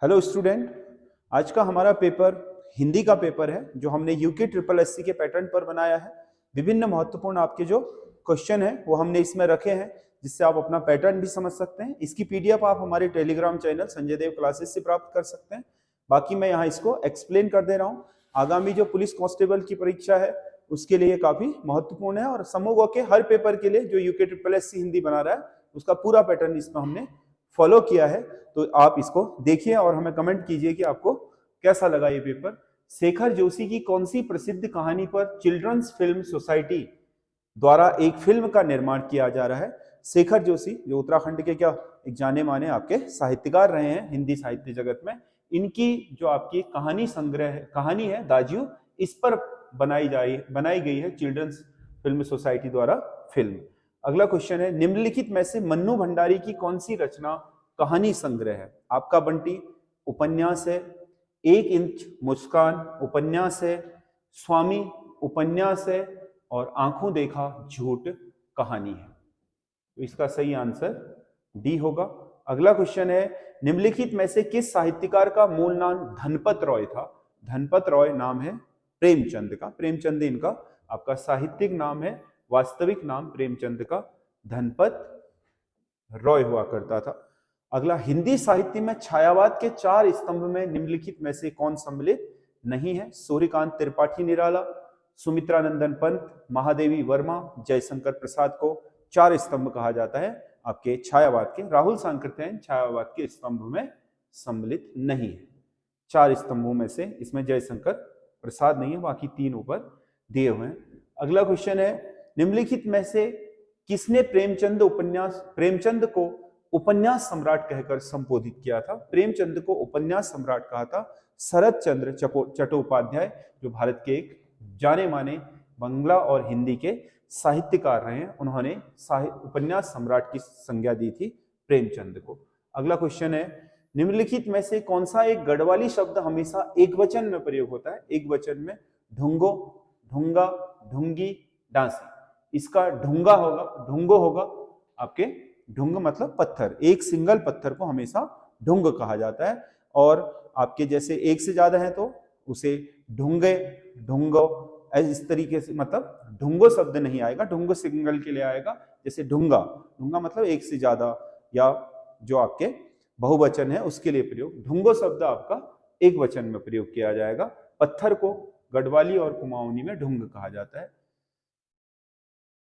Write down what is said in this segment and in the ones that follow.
Hello student, आज का हमारा पेपर हिंदी का पेपर है जो हमने यूके ट्रिपल एससी के पैटर्न पर बनाया है। विभिन्न महत्वपूर्ण आपके जो क्वेश्चन है वो हमने इसमें रखे हैं जिससे आप अपना पैटर्न भी समझ सकते हैं। इसकी पीडीएफ आप हमारे टेलीग्राम चैनल संजय देव क्लासेस से प्राप्त कर सकते हैं। बाकी मैं यहाँ इसको एक्सप्लेन कर दे रहा हूँ। आगामी जो पुलिस कांस्टेबल की परीक्षा है उसके लिए काफी महत्वपूर्ण है और समूह के हर पेपर के लिए जो यूके ट्रिपल एससी हिंदी बना रहा है उसका पूरा पैटर्न इसमें हमने फॉलो किया है। तो आप इसको देखिए और हमें कमेंट कीजिए कि आपको कैसा लगा ये पेपर। शेखर जोशी की कौन सी प्रसिद्ध कहानी पर चिल्ड्रंस फिल्म सोसाइटी द्वारा एक फिल्म का निर्माण किया जा रहा है। शेखर जोशी जो उत्तराखंड के क्या एक जाने माने आपके साहित्यकार रहे हैं हिंदी साहित्य जगत में, इनकी जो आपकी कहानी संग्रह है, कहानी है दाजियो, इस पर बनाई गई है चिल्ड्रंस फिल्म सोसाइटी द्वारा फिल्म। अगला क्वेश्चन है, निम्नलिखित में से मन्नू भंडारी की कौन सी रचना कहानी संग्रह है? आपका बंटी उपन्यास है, एक इंच मुस्कान उपन्यास है, स्वामी उपन्यास है और आंखों देखा झूठ कहानी है। तो इसका सही आंसर डी होगा। अगला क्वेश्चन है, निम्नलिखित में से किस साहित्यकार का मूल नाम धनपत रॉय था? धनपत रॉय नाम है प्रेमचंद का। प्रेमचंद इनका आपका साहित्यिक नाम है, वास्तविक नाम प्रेमचंद का धनपत रॉय हुआ करता था। अगला, हिंदी साहित्य में छायावाद के 4 स्तंभ में निम्नलिखित में से कौन सम्मिलित नहीं है? सूर्यकांत त्रिपाठी निराला, सुमित्रा नंदन पंत, महादेवी वर्मा, जयशंकर प्रसाद को 4 स्तंभ कहा जाता है आपके छायावाद के। राहुल सांकृत्यायन छायावाद के स्तंभ में सम्मिलित नहीं है। 4 स्तंभों में से इसमें जयशंकर प्रसाद नहीं है, बाकी 3 ऊपर दिए हुए हैं। अगला क्वेश्चन है, निम्नलिखित में से किसने प्रेमचंद को उपन्यास सम्राट कहकर संबोधित किया था? प्रेमचंद को उपन्यास सम्राट कहा था शरद चंद्र चट्टोपाध्याय, जो भारत के एक जाने माने बांग्ला और हिंदी के साहित्यकार रहे हैं। उन्होंने उपन्यास सम्राट की संज्ञा दी थी प्रेमचंद को। अगला क्वेश्चन है, निम्नलिखित में से कौन सा एक गढ़वाली शब्द हमेशा एक वचन में प्रयोग होता है? एक वचन में ढुंगो, ढुंगा, ढुंगी, डांसी। इसका ढुंगा होगा, ढुंगो होगा आपके। ढुंग मतलब पत्थर, एक सिंगल पत्थर को हमेशा ढुंग कहा जाता है। और आपके जैसे एक से ज्यादा है तो उसे ढुंगे, ढुंगो, इस तरीके से, मतलब ढुंगो शब्द नहीं आएगा, ढुंगो सिंगल के लिए आएगा। जैसे ढुंगा, ढुंगा मतलब एक से ज्यादा या जो आपके बहुवचन है उसके लिए प्रयोग। ढुंगो शब्द आपका एक वचन में प्रयोग किया जाएगा। पत्थर को गढ़वाली और कुमाऊनी में ढुंग कहा जाता है।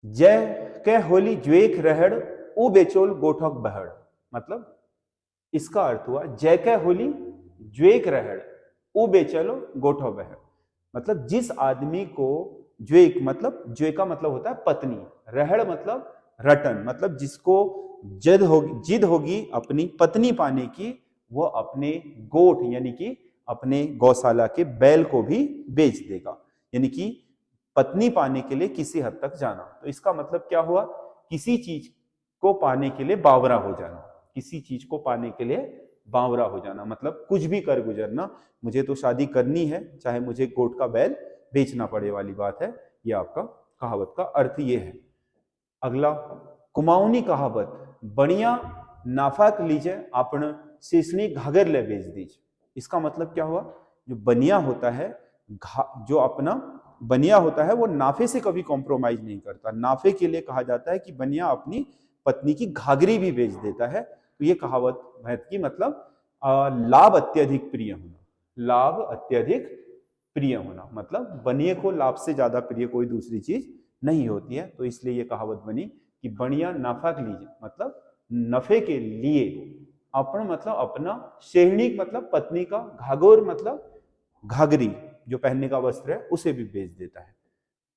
जय के होली ज्वेक रहड़ उ बेचोल गोठक बहड़, मतलब इसका अर्थ हुआ जय के होली ज्वेक रहड़ उ बेचलो गोठो बहड़, मतलब जिस आदमी को ज्वेक, मतलब ज्वेका मतलब होता है पत्नी, रहड़ मतलब रटन, मतलब जिसको जिद होगी अपनी पत्नी पाने की, वो अपने गोठ यानी कि अपने गौशाला के बैल को भी बेच देगा, यानी कि पत्नी पाने के लिए किसी हद तक जाना। तो इसका मतलब क्या हुआ? किसी चीज को पाने के लिए बावरा हो जाना, किसी चीज को पाने के लिए बावरा हो जाना, मतलब कुछ भी कर गुजरना। मुझे तो शादी करनी है चाहे मुझे गोट का बैल बेचना पड़े वाली बात है। ये आपका कहावत का अर्थ ये है। अगला, कुमाऊनी कहावत बढ़िया नाफाक लीजिए आपण शेषनी घागर ले बेच दीजिए। इसका मतलब क्या हुआ? जो बनिया होता है, जो अपना बनिया होता है वो नाफे से कभी कॉम्प्रोमाइज नहीं करता। नाफे के लिए कहा जाता है कि बनिया अपनी पत्नी की घाघरी भी बेच देता है। तो ये कहावत महत्व की, मतलब लाभ अत्यधिक प्रिय होना, लाभ अत्यधिक प्रिय होना, मतलब बनिए को लाभ से ज्यादा प्रिय कोई दूसरी चीज नहीं होती है। तो इसलिए ये कहावत बनी कि बढ़िया नाफा लीजिए, मतलब नफे के लिए, अपन मतलब अपना, शेहणिक मतलब पत्नी का, घाघोर मतलब घाघरी जो पहनने का वस्त्र है उसे भी बेच देता है।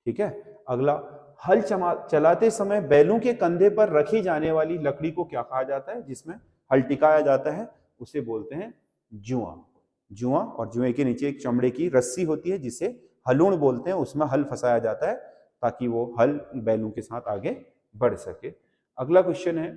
ठीक है। अगला, हल चलाते समय बैलों के कंधे पर रखी जाने वाली लकड़ी को क्या कहा जाता है? जिसमें हल टिकाया जाता है उसे बोलते हैं जुआ। जुआ, और जुए के नीचे एक चमड़े की रस्सी होती है जिसे हलूण बोलते हैं, उसमें हल फंसाया जाता है ताकि वो हल बैलों के साथ आगे बढ़ सके। अगला क्वेश्चन है,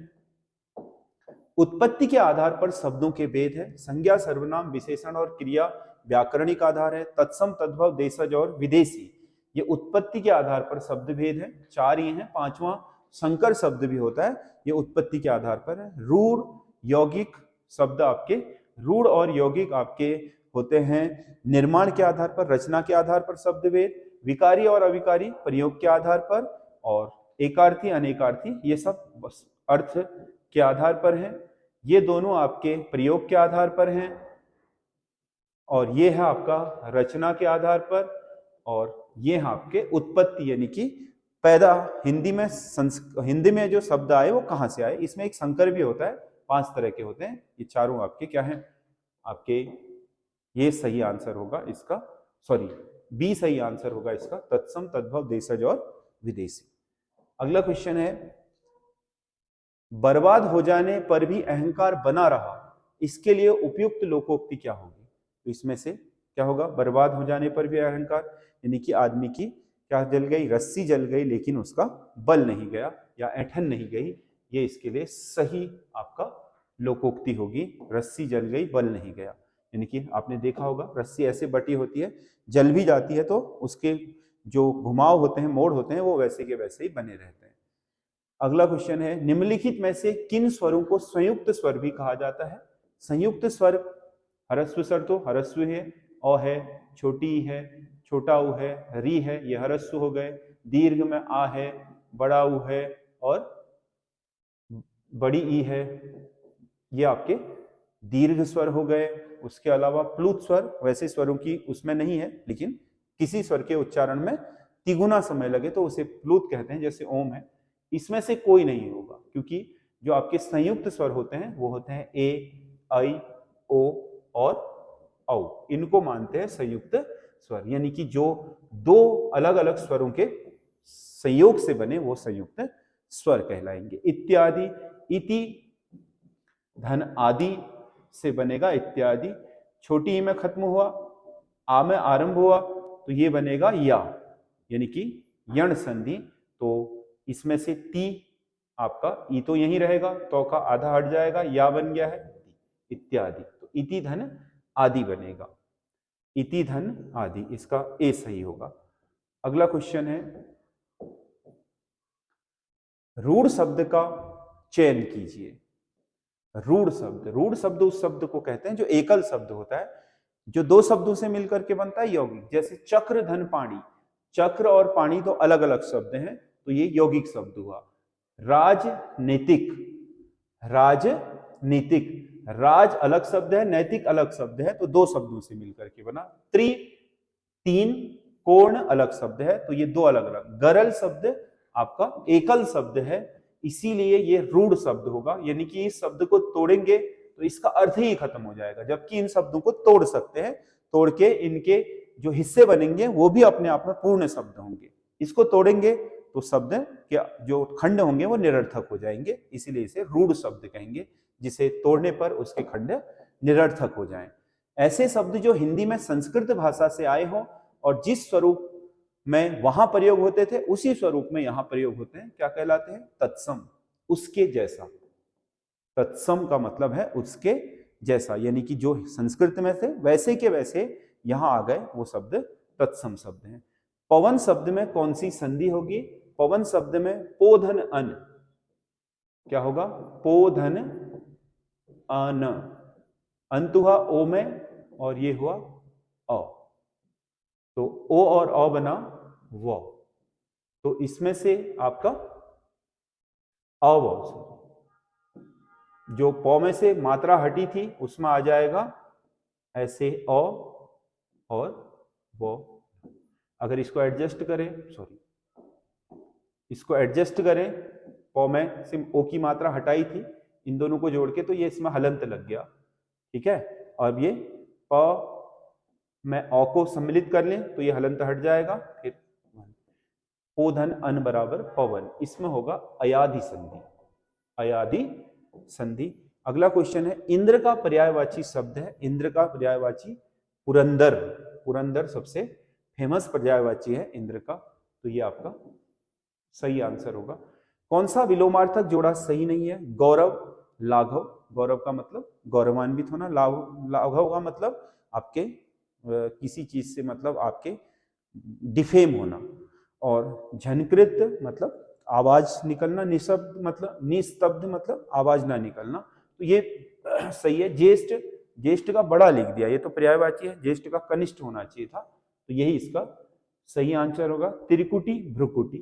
उत्पत्ति के आधार पर शब्दों के भेद है। संज्ञा, सर्वनाम, विशेषण और क्रिया व्याकरणिक आधार है। तत्सम, तद्भव, देशज और विदेशी, ये उत्पत्ति के आधार पर शब्द भेद है। 4 ये हैं। 5वां संकर शब्द भी होता है, ये उत्पत्ति के आधार पर है। रूढ़, यौगिक शब्द आपके रूढ़ और यौगिक आपके होते हैं निर्माण के आधार पर, रचना के आधार पर शब्दभेद, विकारी और अविकारी प्रयोग के आधार पर, और एकार्थी अनेकार्थी ये सब बस अर्थ के आधार पर हैं। ये दोनों आपके प्रयोग के आधार पर हैं, और ये है आपका रचना के आधार पर, और ये है आपके उत्पत्ति यानी कि पैदा। हिंदी में जो शब्द आए वो कहाँ से आए, इसमें एक संकर भी होता है, 5 तरह के होते हैं। ये चारों आपके क्या हैं, आपके ये सही आंसर होगा इसका, सॉरी बी सही आंसर होगा इसका, तत्सम, तद्भव, देशज और विदेशी। अगला क्वेश्चन है, बर्बाद हो जाने पर भी अहंकार बना रहा, इसके लिए उपयुक्त लोकोक्ति क्या होगी? तो इसमें से क्या होगा, बर्बाद हो जाने पर भी अहंकार, यानी कि आदमी की क्या जल गई, रस्सी जल गई लेकिन उसका बल नहीं गया या ऐंठन नहीं गई, ये इसके लिए सही आपका लोकोक्ति होगी। रस्सी जल गई, बल नहीं गया, यानी कि आपने देखा होगा रस्सी ऐसे बटी होती है, जल भी जाती है तो उसके जो घुमाव होते हैं, मोड़ होते हैं, वो वैसे के वैसे ही बने रहते हैं। अगला क्वेश्चन है, निम्नलिखित में से किन स्वरों को संयुक्त स्वर भी कहा जाता है? संयुक्त स्वर, ह्रस्व स्वर तो ह्रस्व है, अ है, छोटी ई है, छोटा ऊ है, री है, ये ह्रस्व हो गए। दीर्घ में आ है, बड़ा ऊ है और बड़ी ई है, ये आपके दीर्घ स्वर हो गए। उसके अलावा प्लुत स्वर, वैसे स्वरों की उसमें नहीं है, लेकिन किसी स्वर के उच्चारण में तिगुना समय लगे तो उसे प्लुत कहते हैं, जैसे ओम है। इसमें से कोई नहीं होगा, क्योंकि जो आपके संयुक्त स्वर होते हैं वो होते हैं ए, आई, ओ और औ, इनको मानते हैं संयुक्त स्वर, यानी कि जो दो अलग अलग स्वरों के संयोग से बने वो संयुक्त स्वर कहलाएंगे। इत्यादि, इति धन आदि से बनेगा इत्यादि। छोटी ई में खत्म हुआ, आ में आरंभ हुआ तो ये बनेगा या, यानी कि यण संधि। तो इसमें से ती आपका ई तो यहीं रहेगा, तो का आधा हट जाएगा, या बन गया है इत्यादि, तो इति धन आदि बनेगा, इति धन आदि, इसका ए सही होगा। अगला क्वेश्चन है, रूढ़ शब्द का चयन कीजिए। रूढ़ शब्द, रूढ़ शब्द उस शब्द को कहते हैं जो एकल शब्द होता है, जो दो शब्दों से मिलकर के बनता है यौगिक। जैसे चक्र, धन, पाणी, चक्र और पाणी तो अलग अलग शब्द हैं, तो ये यौगिक शब्द हुआ। राजनीतिक, राजनीतिक, राज अलग शब्द है, नैतिक अलग शब्द है, तो दो शब्दों से मिलकर के बना। त्रि, तीन, कोर्ण अलग शब्द है, तो ये दो अलग अलग। गरल शब्द आपका एकल शब्द है, इसीलिए ये रूढ़ शब्द होगा, यानी कि इस शब्द को तोड़ेंगे तो इसका अर्थ ही खत्म हो जाएगा, जबकि इन शब्दों को तोड़ सकते हैं, तोड़ के इनके जो हिस्से बनेंगे वो भी अपने आप में पूर्ण शब्द होंगे। इसको तोड़ेंगे तो शब्द के जो खंड होंगे वो निरर्थक हो जाएंगे, इसीलिए इसे रूढ़ शब्द कहेंगे, जिसे तोड़ने पर उसके खंड निरर्थक हो जाएं। ऐसे शब्द जो हिंदी में संस्कृत भाषा से आए हों और जिस स्वरूप में वहां प्रयोग होते थे उसी स्वरूप में यहां प्रयोग होते हैं, क्या कहलाते हैं? तत्सम, उसके जैसा। तत्सम का मतलब है उसके जैसा, यानी कि जो संस्कृत में थे वैसे के वैसे यहां आ गए, वो शब्द तत्सम शब्द हैं। पवन शब्द में कौन सी संधि होगी? पवन शब्द में पोधन अन, क्या होगा? पोधन अन, अंत हुआ ओ में और ये हुआ अ, तो ओ और अ बना व, तो इसमें से आपका अव, जो पौ में से मात्रा हटी थी उसमें आ जाएगा ऐसे अ और वो। अगर इसको एडजस्ट करें, सॉरी इसको एडजस्ट करें, पौ में से ओ की मात्रा हटाई थी, इन दोनों को जोड़ के तो ये इसमें हलंत लग गया, ठीक है। और ये प में अ को सम्मिलित कर लें तो ये हलंत हट जाएगा, फिर पोधन अन बराबर पवन, इसमें होगा अयादि संधि, अयादि संधि। अगला क्वेश्चन है, इंद्र का पर्यायवाची शब्द है, इंद्र का पर्यायवाची पुरंदर, पुरंदर सबसे फेमस पर्यायवाची है इंद्र का, तो ये आपका सही आंसर होगा। कौन सा विलोमार्थक जोड़ा सही नहीं है? गौरव, लाघव, गौरव का मतलब गौरवान्वित होना, लाघव का मतलब आपके किसी चीज से मतलब आपके डिफेम होना, और झनकृत मतलब आवाज निकलना, निशब्द मतलब निस्तब्ध मतलब आवाज ना निकलना, तो ये सही है। ज्येष्ठ ज्येष्ठ का बड़ा लिख दिया, ये तो पर्यायवाची है, ज्येष्ठ का कनिष्ठ होना चाहिए था, तो यही इसका सही आंसर होगा। त्रिकुटी भ्रुकुटी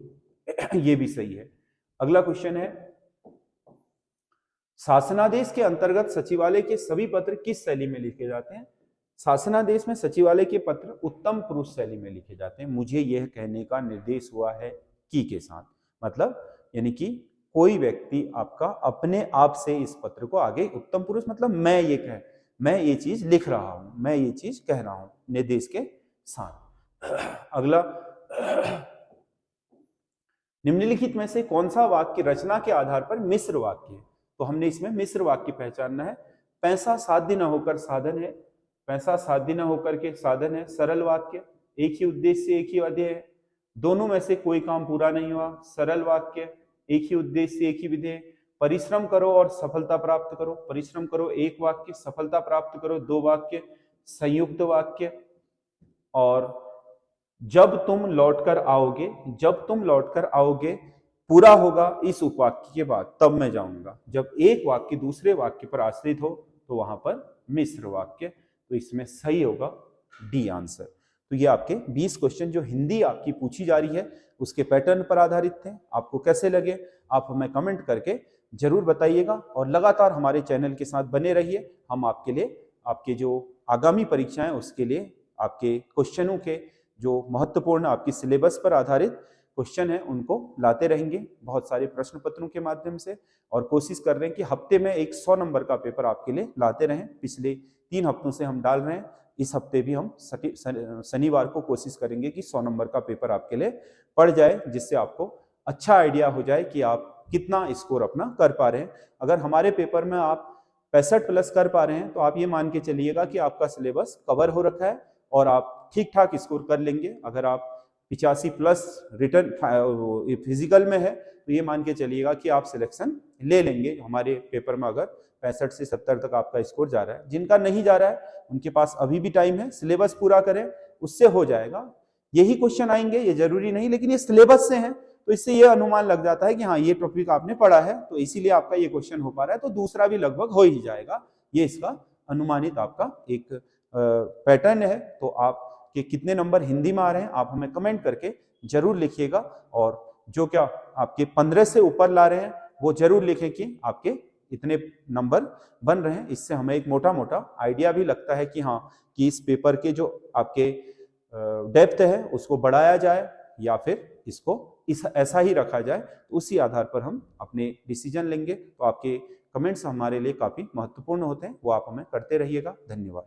ये भी सही है। अगला क्वेश्चन है, शासनादेश के अंतर्गत सचिवालय के सभी पत्र किस शैली में लिखे जाते हैं? शासनादेश में सचिवालय के पत्र उत्तम पुरुष शैली में लिखे जाते हैं। मुझे यह कहने का निर्देश हुआ है कि के साथ, मतलब यानी कि कोई व्यक्ति आपका अपने आप से इस पत्र को आगे, उत्तम पुरुष मतलब मैं ये चीज लिख रहा हूं, मैं ये चीज कह रहा हूं, निर्देश के साथ। अगला, निम्नलिखित में से कौन सा वाक्य रचना के आधार पर मिश्र वाक्य है? तो हमने इसमें मिश्र वाक्य पहचानना है। पैसा साध्य न होकर साधन है, पैसा साध्य न होकर के साधन है, सरल वाक्य, एक ही उद्देश्य एक ही अध्यय है, दोनों में से कोई काम पूरा नहीं हुआ, सरल वाक्य, एक ही उद्देश्य एक ही विधेय, परिश्रम करो और सफलता प्राप्त करो, परिश्रम करो एक वाक्य, सफलता प्राप्त करो दो वाक्य, संयुक्त वाक्य, और जब तुम लौटकर आओगे पूरा होगा इस उपवाक्य के बाद, तब मैं जाऊंगा। जब एक वाक्य दूसरे वाक्य पर आश्रित हो तो वहां पर मिश्र वाक्य, तो इसमें सही होगा डी आंसर। तो ये आपके 20 क्वेश्चन जो हिंदी आपकी पूछी जा रही है उसके पैटर्न पर आधारित थे। आपको कैसे लगे आप हमें कमेंट करके जरूर बताइएगा, और लगातार हमारे चैनल के साथ बने रहिए। हम आपके लिए आपके जो आगामी परीक्षाएं उसके लिए आपके क्वेश्चनों के जो महत्वपूर्ण आपकी सिलेबस पर आधारित क्वेश्चन है उनको लाते रहेंगे बहुत सारे प्रश्न पत्रों के माध्यम से, और कोशिश कर रहे हैं कि हफ्ते में एक 100 नंबर का पेपर आपके लिए लाते रहें। पिछले 3 हफ्तों से हम डाल रहे हैं, इस हफ्ते भी हम शनिवार को कोशिश करेंगे कि 100 नंबर का पेपर आपके लिए पड़ जाए, जिससे आपको अच्छा आइडिया हो जाए कि आप कितना स्कोर अपना कर पा रहे हैं। अगर हमारे पेपर में आप 65 प्लस कर पा रहे हैं तो आप ये मान के चलिएगा कि आपका सिलेबस कवर हो रखा है और आप ठीक ठाक स्कोर कर लेंगे। अगर आप 85 प्लस रिटर्न फिजिकल में है तो ये मान के चलिएगा कि आप सिलेक्शन ले लेंगे। हमारे पेपर में अगर 65 से 70 तक आपका स्कोर जा रहा है, जिनका नहीं जा रहा है उनके पास अभी भी टाइम है, सिलेबस पूरा करें, उससे हो जाएगा। यही क्वेश्चन आएंगे ये जरूरी नहीं, लेकिन ये सिलेबस से है तो इससे ये अनुमान लग जाता है कि हाँ ये टॉपिक आपने पढ़ा है, तो इसीलिए आपका ये क्वेश्चन हो पा रहा है, तो दूसरा भी लगभग हो ही जाएगा। ये इसका अनुमानित आपका एक पैटर्न है। तो आपके कितने नंबर हिंदी में आ रहे हैं आप हमें कमेंट करके जरूर लिखिएगा, और जो क्या आपके 15 से ऊपर ला रहे हैं वो जरूर लिखें कि आपके इतने नंबर बन रहे हैं। इससे हमें एक मोटा मोटा आइडिया भी लगता है कि हाँ कि इस पेपर के जो आपके डेप्थ है उसको बढ़ाया जाए या फिर इसको ऐसा ही रखा जाए, तो उसी आधार पर हम अपने डिसीजन लेंगे। तो आपके कमेंट्स हमारे लिए काफी महत्वपूर्ण होते हैं, वो आप हमें करते रहिएगा। धन्यवाद।